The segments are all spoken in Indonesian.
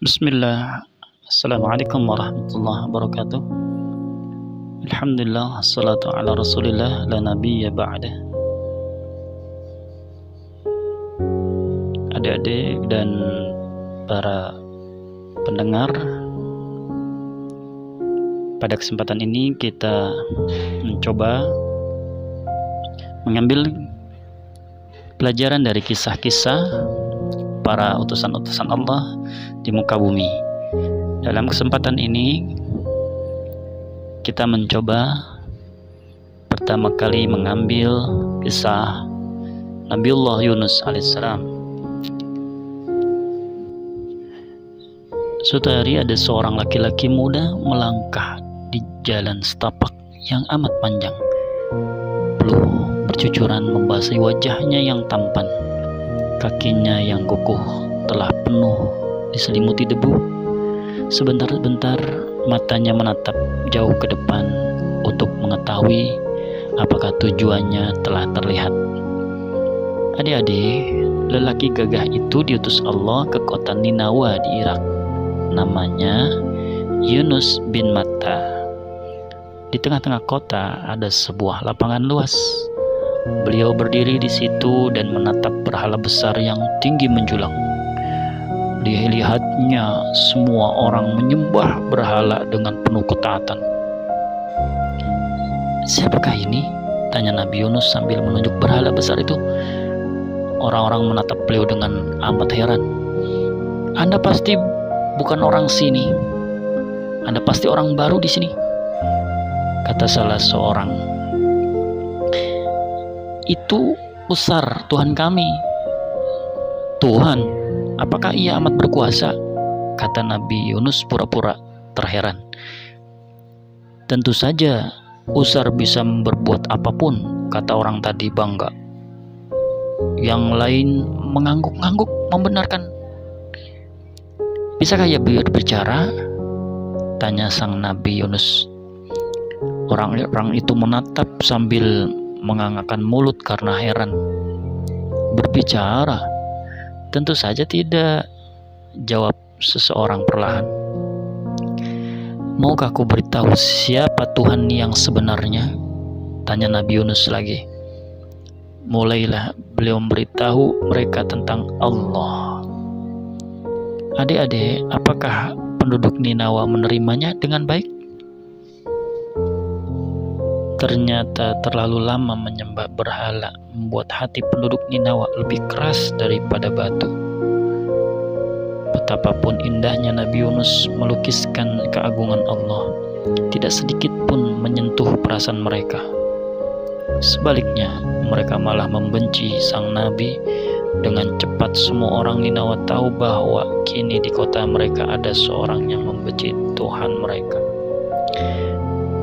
Bismillah. Assalamualaikum warahmatullahi wabarakatuh. Alhamdulillah, assalatu ala rasulillah, la nabiyya ba'dah. Adik-adik dan para pendengar, pada kesempatan ini kita mencoba mengambil pelajaran dari kisah-kisah para utusan-utusan Allah di muka bumi. Dalam kesempatan ini kita mencoba pertama kali mengambil kisah Nabiullah Yunus alaihissalam. Suatu hari ada seorang laki-laki muda melangkah di jalan setapak yang amat panjang. Peluh bercucuran membasahi wajahnya yang tampan. Kakinya yang kukuh telah penuh diselimuti debu. Sebentar-bentar matanya menatap jauh ke depan untuk mengetahui apakah tujuannya telah terlihat. Adik-adik, lelaki gagah itu diutus Allah ke kota Ninawa di Irak. Namanya Yunus bin Matta. Di tengah-tengah kota ada sebuah lapangan luas. Beliau berdiri di situ dan menatap berhala besar yang tinggi menjulang. Dilihatnya semua orang menyembah berhala dengan penuh ketaatan. "Siapakah ini?" tanya Nabi Yunus sambil menunjuk berhala besar itu. Orang-orang menatap beliau dengan amat heran. "Anda pasti bukan orang sini. Anda pasti orang baru di sini," kata salah seorang. "Itu Usar, Tuhan kami." "Tuhan? Apakah ia amat berkuasa?" kata Nabi Yunus pura-pura terheran. "Tentu saja Usar bisa berbuat apapun," kata orang tadi bangga. Yang lain mengangguk-angguk membenarkan. "Bisakah ia berbicara?" tanya sang Nabi Yunus. Orang-orang itu menatap sambil mengangkat mulut karena heran. "Berbicara? Tentu saja tidak," jawab seseorang perlahan. "Maukah aku beritahu siapa Tuhan yang sebenarnya?" tanya Nabi Yunus lagi. Mulailah beliau memberitahu mereka tentang Allah. Adik-adik, apakah penduduk Ninawa menerimanya dengan baik? Ternyata terlalu lama menyembah berhala membuat hati penduduk Ninawa lebih keras daripada batu. Betapapun indahnya Nabi Yunus melukiskan keagungan Allah, tidak sedikit pun menyentuh perasaan mereka. Sebaliknya, mereka malah membenci sang Nabi. Dengan cepat semua orang Ninawa tahu bahwa kini di kota mereka ada seorang yang membenci Tuhan mereka.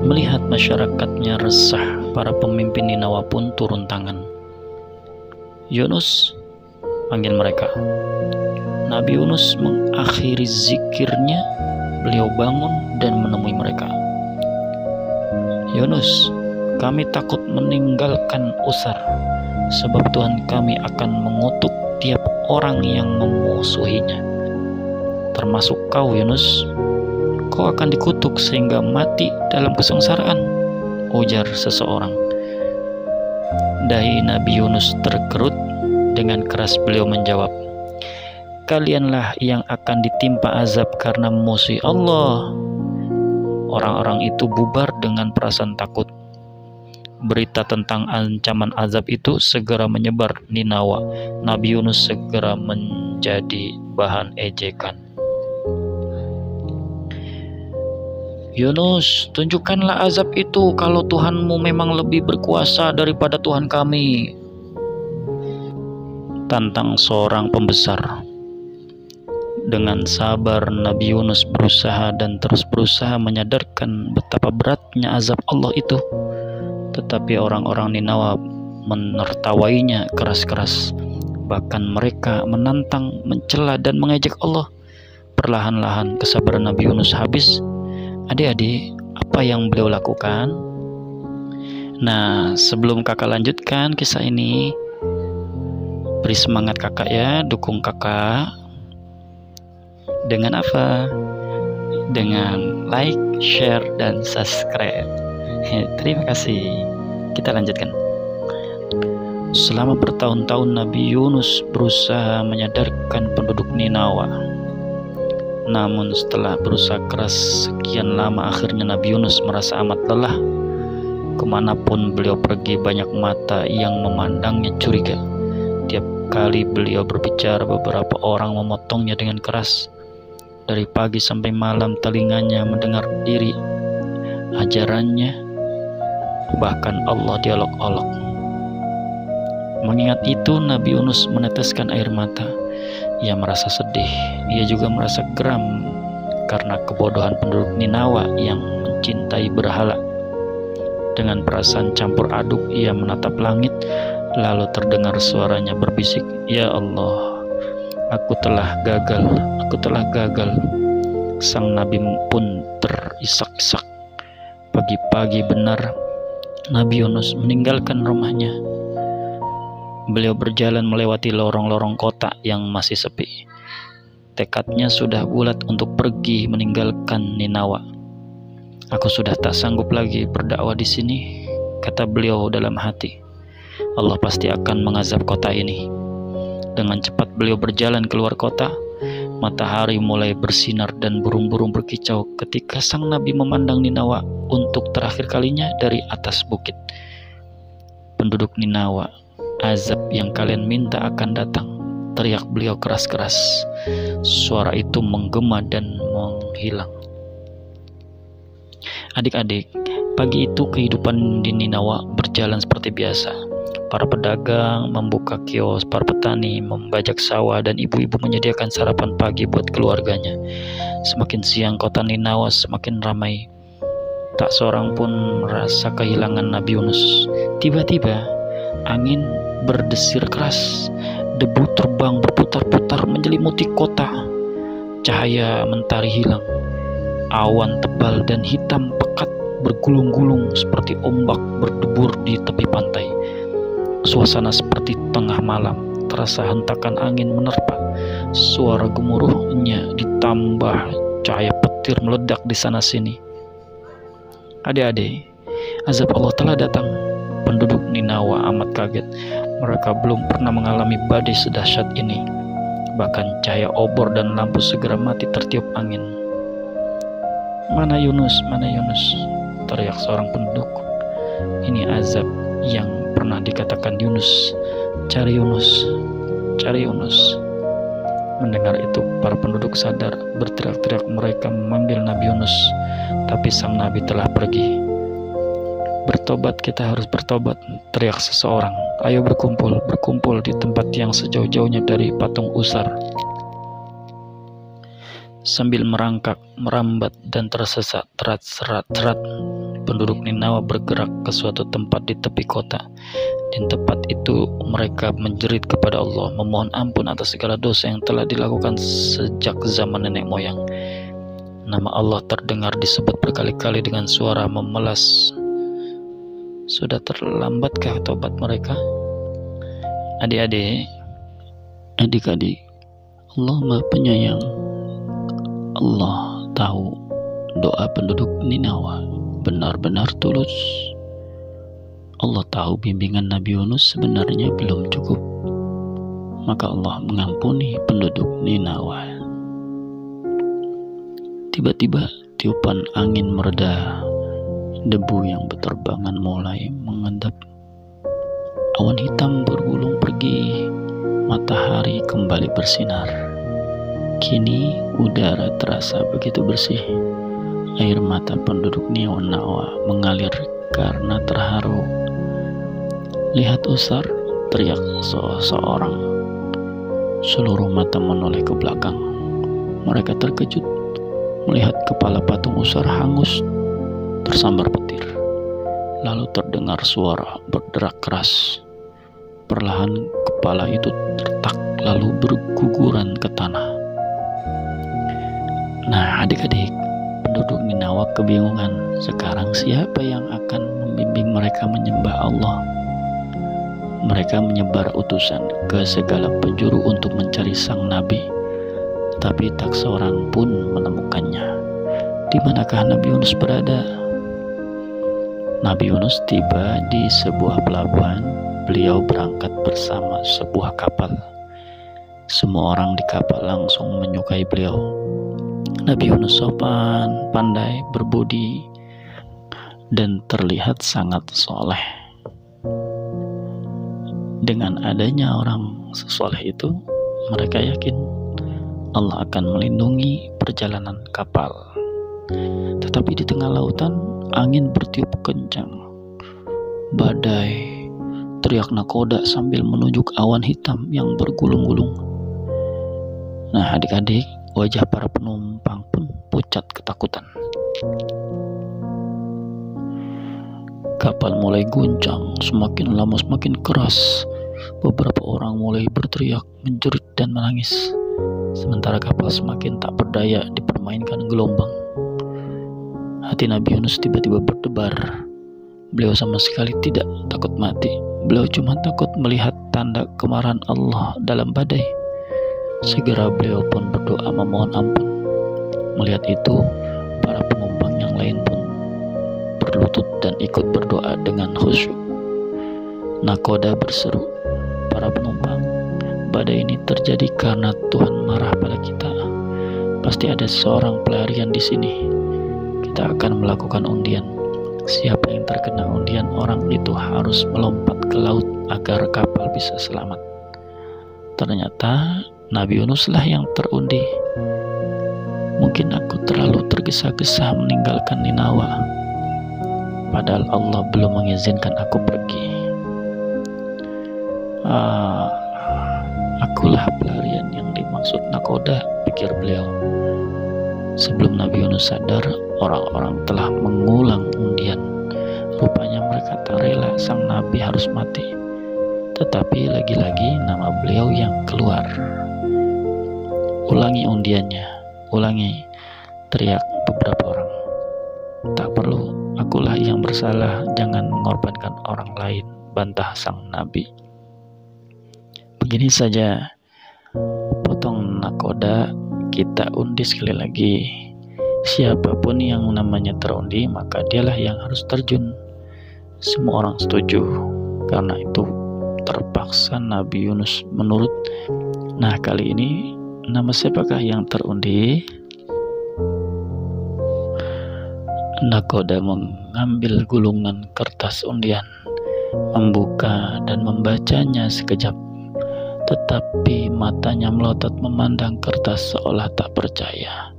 Melihat masyarakatnya resah, para pemimpin Ninawa pun turun tangan. "Yunus," panggil mereka. Nabi Yunus mengakhiri zikirnya. Beliau bangun dan menemui mereka. "Yunus, kami takut meninggalkan Usar, sebab Tuhan kami akan mengutuk tiap orang yang memusuhinya. Termasuk kau, Yunus. Kau akan dikutuk sehingga mati dalam kesengsaraan," ujar seseorang. Dahi Nabi Yunus terkerut. Dengan keras beliau menjawab, "Kalianlah yang akan ditimpa azab karena memusuhi Allah." Orang-orang itu bubar dengan perasaan takut. Berita tentang ancaman azab itu segera menyebar Ninawa. Nabi Yunus segera menjadi bahan ejekan. "Yunus, tunjukkanlah azab itu kalau Tuhanmu memang lebih berkuasa daripada Tuhan kami," tantang seorang pembesar. Dengan sabar Nabi Yunus berusaha dan terus berusaha menyadarkan betapa beratnya azab Allah itu. Tetapi orang-orang Ninawa menertawainya keras-keras. Bahkan mereka menantang, mencela dan mengejek Allah. Perlahan-lahan kesabaran Nabi Yunus habis. Adik-adik, apa yang beliau lakukan? Nah, sebelum kakak lanjutkan kisah ini, beri semangat kakak ya, dukung kakak. Dengan apa? Dengan like, share, dan subscribe. Terima kasih. Kita lanjutkan. Selama bertahun-tahun Nabi Yunus berusaha menyadarkan penduduk Ninawa. Namun setelah berusaha keras sekian lama, akhirnya Nabi Yunus merasa amat lelah. Kemanapun beliau pergi, banyak mata yang memandangnya curiga. Tiap kali beliau berbicara, beberapa orang memotongnya dengan keras. Dari pagi sampai malam telinganya mendengar diri ajarannya, bahkan Allah diolok-olok. Mengingat itu, Nabi Yunus meneteskan air mata. Ia merasa sedih. Ia juga merasa geram karena kebodohan penduduk Ninawa yang mencintai berhala. Dengan perasaan campur aduk, ia menatap langit, lalu terdengar suaranya berbisik, "Ya Allah, aku telah gagal, aku telah gagal." Sang Nabi pun terisak-isak. Pagi-pagi benar, Nabi Yunus meninggalkan rumahnya. Beliau berjalan melewati lorong-lorong kota yang masih sepi. Tekadnya sudah bulat untuk pergi meninggalkan Ninawa. "Aku sudah tak sanggup lagi berdakwah di sini," kata beliau dalam hati. "Allah pasti akan mengazab kota ini." Dengan cepat beliau berjalan keluar kota. Matahari mulai bersinar dan burung-burung berkicau ketika sang Nabi memandang Ninawa untuk terakhir kalinya dari atas bukit. "Penduduk Ninawa, azab yang kalian minta akan datang," teriak beliau keras-keras. Suara itu menggema dan menghilang. Adik-adik, pagi itu kehidupan di Ninawa berjalan seperti biasa. Para pedagang membuka kios, para petani membajak sawah, dan ibu-ibu menyediakan sarapan pagi buat keluarganya. Semakin siang kota Ninawa semakin ramai. Tak seorang pun merasa kehilangan Nabi Yunus. Tiba-tiba angin berdesir keras, debu terbang berputar-putar menyelimuti kota. Cahaya mentari hilang. Awan tebal dan hitam pekat bergulung-gulung seperti ombak berdebur di tepi pantai. Suasana seperti tengah malam, terasa hentakan angin menerpa. Suara gemuruhnya ditambah cahaya petir meledak di sana-sini. Adik-adik, azab Allah telah datang. Penduduk Ninawa amat kaget. Mereka belum pernah mengalami badai sedahsyat ini. Bahkan cahaya obor dan lampu segera mati tertiup angin. "Mana Yunus? Mana Yunus?" teriak seorang penduduk. Ini azab yang pernah dikatakan Yunus. "Cari Yunus, cari Yunus." Mendengar itu, para penduduk sadar. Berteriak-teriak mereka memanggil Nabi Yunus, tapi sang Nabi telah pergi. "Bertobat, kita harus bertobat," teriak seseorang. "Ayo berkumpul, berkumpul di tempat yang sejauh-jauhnya dari patung Usar." Sambil merangkak, merambat, dan tersesat terat-serat, penduduk Ninawa bergerak ke suatu tempat di tepi kota. Di tempat itu mereka menjerit kepada Allah, memohon ampun atas segala dosa yang telah dilakukan sejak zaman nenek moyang. Nama Allah terdengar disebut berkali-kali dengan suara memelas. Sudah terlambatkah tobat mereka? Adik-adik, adik-adik, Allah Maha Penyayang. Allah tahu doa penduduk Ninawa benar-benar tulus. Allah tahu bimbingan Nabi Yunus sebenarnya belum cukup. Maka Allah mengampuni penduduk Ninawa. Tiba-tiba tiupan angin mereda. Debu yang berterbangan mulai mengendap. Awan hitam bergulung pergi. Matahari kembali bersinar. Kini udara terasa begitu bersih. Air mata penduduk Ninawa mengalir karena terharu. "Lihat Usar," teriak seseorang. Seluruh mata menoleh ke belakang. Mereka terkejut melihat kepala patung Usar hangus tersambar petir. Lalu terdengar suara berderak keras. Perlahan kepala itu tertak lalu berguguran ke tanah. Nah, adik-adik, penduduk Ninawa kebingungan. Sekarang siapa yang akan membimbing mereka menyembah Allah? Mereka menyebar utusan ke segala penjuru untuk mencari sang Nabi. tetapi tak seorang pun menemukannya. Di manakah Nabi Yunus berada? Nabi Yunus tiba di sebuah pelabuhan. Beliau berangkat bersama sebuah kapal. Semua orang di kapal langsung menyukai beliau. Nabi Yunus sopan, pandai, berbudi, dan terlihat sangat soleh. Dengan adanya orang sesoleh itu, mereka yakin Allah akan melindungi perjalanan kapal. Tetapi di tengah lautan, angin bertiup kencang. Badai, teriak nakoda sambil menunjuk awan hitam yang bergulung-gulung. Nah, adik-adik, wajah para penumpang pun pucat ketakutan. Kapal mulai guncang, semakin lama semakin keras. Beberapa orang mulai berteriak, menjerit, dan menangis. Sementara kapal semakin tak berdaya dipermainkan gelombang. Hati Nabi Yunus tiba-tiba berdebar. Beliau sama sekali tidak takut mati. Beliau cuma takut melihat tanda kemarahan Allah dalam badai. Segera beliau pun berdoa memohon ampun. Melihat itu, para penumpang yang lain pun berlutut dan ikut berdoa dengan khusyuk. Nakoda berseru, "Para penumpang, badai ini terjadi karena Tuhan marah pada kita. Pasti ada seorang pelarian di sini. Kita akan melakukan undian. Siapa yang terkena undian, orang itu harus melompat ke laut agar kapal bisa selamat." Ternyata Nabi Yunuslah yang terundi. Mungkin aku terlalu tergesa-gesa meninggalkan Ninawa, padahal Allah belum mengizinkan aku pergi. Akulah pelarian yang dimaksud nakoda, pikir beliau. Sebelum Nabi Yunus sadar, orang-orang telah mengulang undian. Rupanya mereka tak rela sang Nabi harus mati. Tetapi lagi-lagi nama beliau yang keluar. "Ulangi undiannya, ulangi," teriak beberapa orang. "Tak perlu, akulah yang bersalah, jangan mengorbankan orang lain," bantah sang Nabi. Begini saja, potong nakoda, kita undi sekali lagi. Siapapun yang namanya terundi, maka dialah yang harus terjun. Semua orang setuju. Karena itu terpaksa Nabi Yunus menurut. Nah, kali ini nama siapakah yang terundi? Nakoda mengambil gulungan kertas undian, membuka dan membacanya sekejap. Tetapi matanya melotot memandang kertas seolah tak percaya.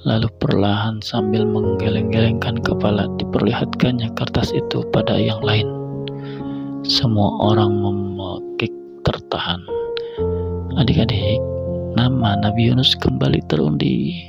Lalu perlahan sambil menggeleng-gelengkan kepala diperlihatkannya kertas itu pada yang lain. Semua orang memekik tertahan. Adik-adik, nama Nabi Yunus kembali terundi.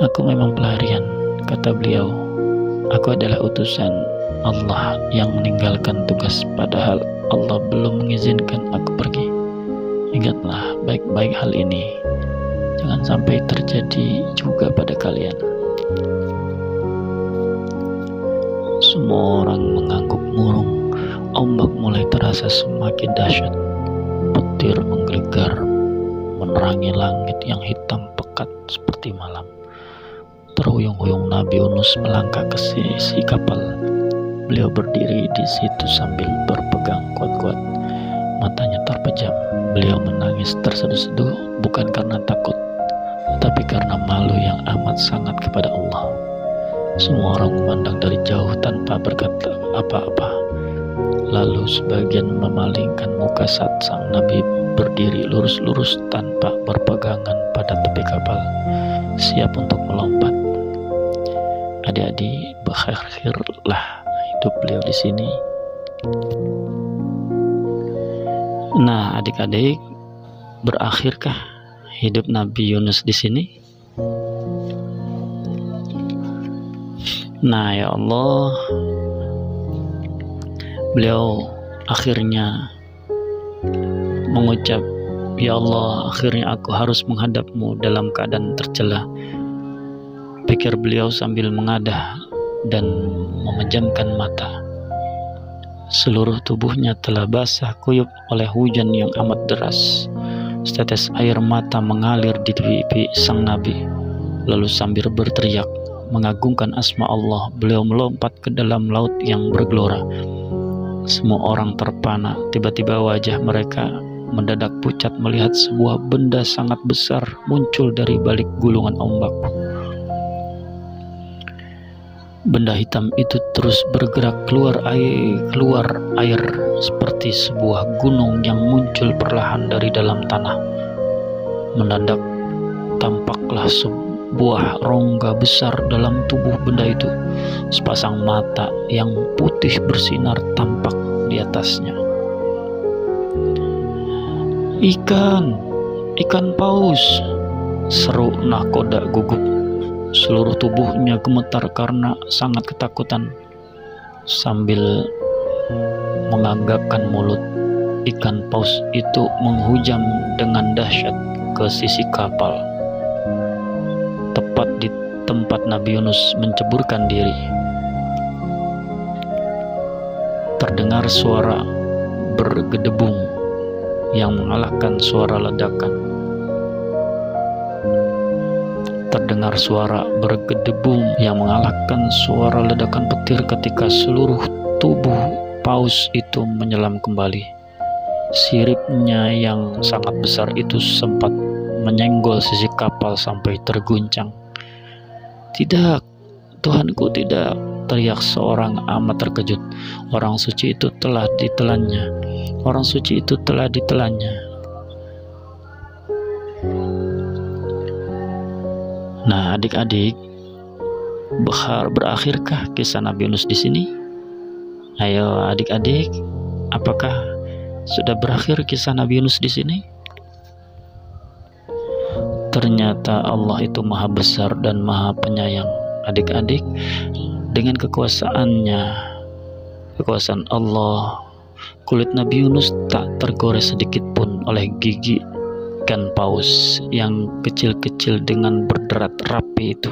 "Aku memang pelarian," kata beliau. "Aku adalah utusan Allah yang meninggalkan tugas, padahal Allah belum mengizinkan aku pergi. Ingatlah baik-baik hal ini. Jangan sampai terjadi juga pada kalian." Semua orang mengangguk murung. Ombak mulai terasa semakin dahsyat. Petir menggelegar, menerangi langit yang hitam pekat seperti malam. Terhuyung-huyung Nabi Yunus melangkah ke sisi kapal. Beliau berdiri di situ sambil berpegang kuat-kuat. Matanya terpejam. Beliau menangis terseduh-seduh, bukan karena takut, tetapi karena malu yang amat sangat kepada Allah. Semua orang memandang dari jauh tanpa berkata apa-apa. Lalu sebagian memalingkan muka saat sang Nabi berdiri lurus-lurus tanpa berpegangan pada tepi kapal, siap untuk melompat. Adik-adik, berakhirlah hidup beliau di sini. Nah, adik-adik, berakhirkah hidup Nabi Yunus di sini? Nah, ya Allah, beliau akhirnya mengucap, "Ya Allah, akhirnya aku harus menghadap-Mu dalam keadaan tercela," pikir beliau sambil mengadah dan memejamkan mata. Seluruh tubuhnya telah basah kuyup oleh hujan yang amat deras. Setetes air mata mengalir di pipi sang Nabi. Lalu sambil berteriak mengagungkan asma Allah, beliau melompat ke dalam laut yang bergelora. Semua orang terpana. Tiba-tiba wajah mereka mendadak pucat melihat sebuah benda sangat besar muncul dari balik gulungan ombak. Benda hitam itu terus bergerak keluar air seperti sebuah gunung yang muncul perlahan dari dalam tanah. Mendadak tampaklah sebuah rongga besar dalam tubuh benda itu. Sepasang mata yang putih bersinar tampak di atasnya. Ikan paus, seru nahkoda gugup. Seluruh tubuhnya gemetar karena sangat ketakutan. Sambil menganggapkan mulut, ikan paus itu menghujam dengan dahsyat ke sisi kapal, tepat di tempat Nabi Yunus menceburkan diri. Terdengar suara bergedebung yang mengalahkan suara ledakan. Terdengar suara bergedebung yang mengalahkan suara ledakan petir ketika seluruh tubuh paus itu menyelam kembali. Siripnya yang sangat besar itu sempat menyenggol sisi kapal sampai terguncang. "Tidak, Tuhanku, tidak!" teriak seorang amat terkejut. Orang suci itu telah ditelannya. Orang suci itu telah ditelannya. Nah, adik-adik, berakhirkah kisah Nabi Yunus di sini? Ayo, adik-adik, apakah sudah berakhir kisah Nabi Yunus di sini? Ternyata Allah itu maha besar dan maha penyayang. Adik-adik, dengan kekuasaan Allah, kulit Nabi Yunus tak tergores sedikit pun oleh gigi ikan paus yang kecil-kecil dengan berderat rapi itu.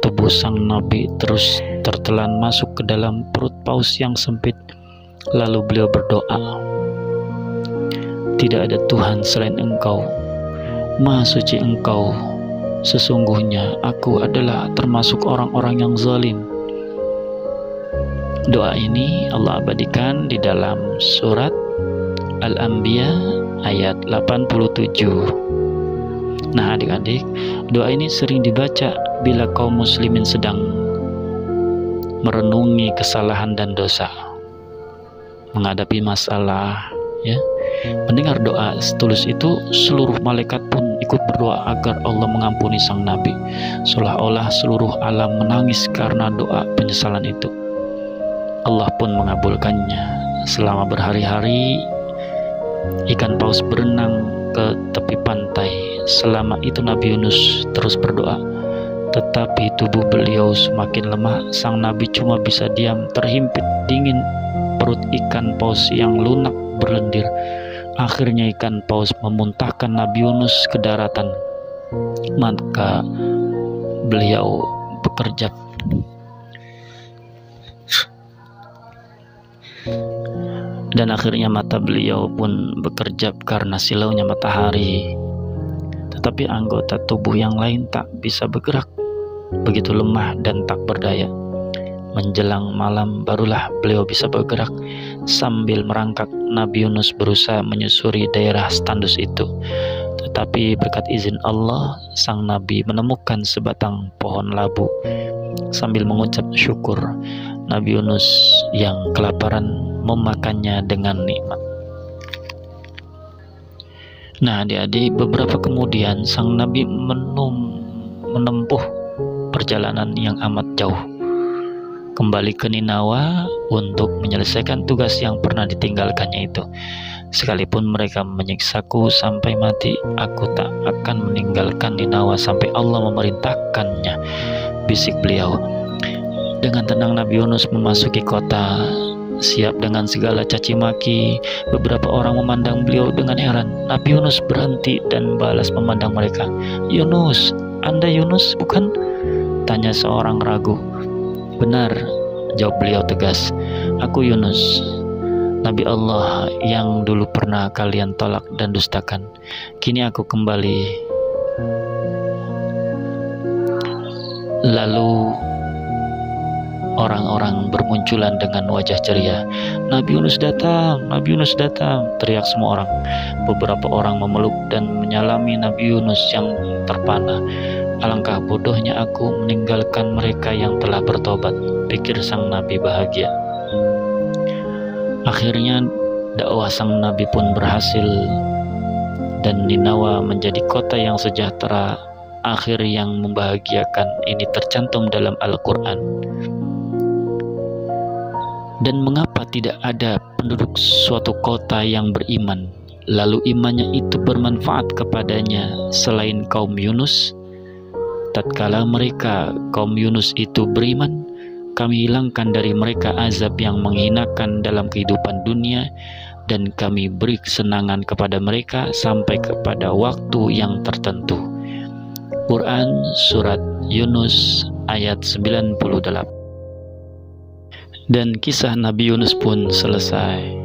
Tubuh sang Nabi terus tertelan masuk ke dalam perut paus yang sempit. Lalu beliau berdoa, "Tidak ada Tuhan selain Engkau, Maha suci Engkau. Sesungguhnya aku adalah termasuk orang-orang yang zalim." Doa ini Allah abadikan di dalam surat Al-Anbiya ayat 87. Nah, adik-adik, doa ini sering dibaca bila kaum muslimin sedang merenungi kesalahan dan dosa, menghadapi masalah, ya. Mendengar doa setulus itu, seluruh malaikat pun ikut berdoa agar Allah mengampuni sang Nabi. Seolah-olah seluruh alam menangis karena doa penyesalan itu. Allah pun mengabulkannya. Selama berhari-hari ikan paus berenang ke tepi pantai. Selama itu Nabi Yunus terus berdoa, tetapi tubuh beliau semakin lemah. Sang Nabi cuma bisa diam terhimpit dingin perut ikan paus yang lunak berlendir. Akhirnya ikan paus memuntahkan Nabi Yunus ke daratan. Maka beliau bekerja. Dan akhirnya mata beliau pun bekerjap karena silaunya matahari. Tetapi anggota tubuh yang lain tak bisa bergerak, begitu lemah dan tak berdaya. Menjelang malam barulah beliau bisa bergerak. Sambil merangkak, Nabi Yunus berusaha menyusuri daerah tandus itu. Tetapi berkat izin Allah, sang Nabi menemukan sebatang pohon labu. Sambil mengucap syukur, Nabi Yunus yang kelaparan memakannya dengan nikmat. Nah, adik-adik, beberapa kemudian sang Nabi menempuh perjalanan yang amat jauh, kembali ke Ninawa untuk menyelesaikan tugas yang pernah ditinggalkannya itu. "Sekalipun mereka menyiksaku sampai mati, aku tak akan meninggalkan Ninawa sampai Allah memerintahkannya," bisik beliau. Dengan tenang Nabi Yunus memasuki kota, siap dengan segala caci maki. Beberapa orang memandang beliau dengan heran. Nabi Yunus berhenti dan balas memandang mereka. "Yunus, Anda Yunus bukan?" tanya seorang ragu. "Benar," jawab beliau tegas, "aku Yunus." Nabi Allah yang dulu pernah kalian tolak dan dustakan, kini aku kembali. Lalu orang-orang bermunculan dengan wajah ceria. Nabi Yunus datang, Nabi Yunus datang, teriak semua orang. Beberapa orang memeluk dan menyalami Nabi Yunus yang terpana. Alangkah bodohnya aku meninggalkan mereka yang telah bertobat, pikir sang Nabi bahagia. Akhirnya dakwah sang Nabi pun berhasil dan Ninawa menjadi kota yang sejahtera, akhir yang membahagiakan. Ini tercantum dalam Al-Quran. Dan mengapa tidak ada penduduk suatu kota yang beriman, lalu imannya itu bermanfaat kepadanya selain kaum Yunus? Tatkala mereka kaum Yunus itu beriman, kami hilangkan dari mereka azab yang menghinakan dalam kehidupan dunia, dan kami beri kesenangan kepada mereka sampai kepada waktu yang tertentu. Quran Surat Yunus ayat 98. Dan kisah Nabi Yunus pun selesai.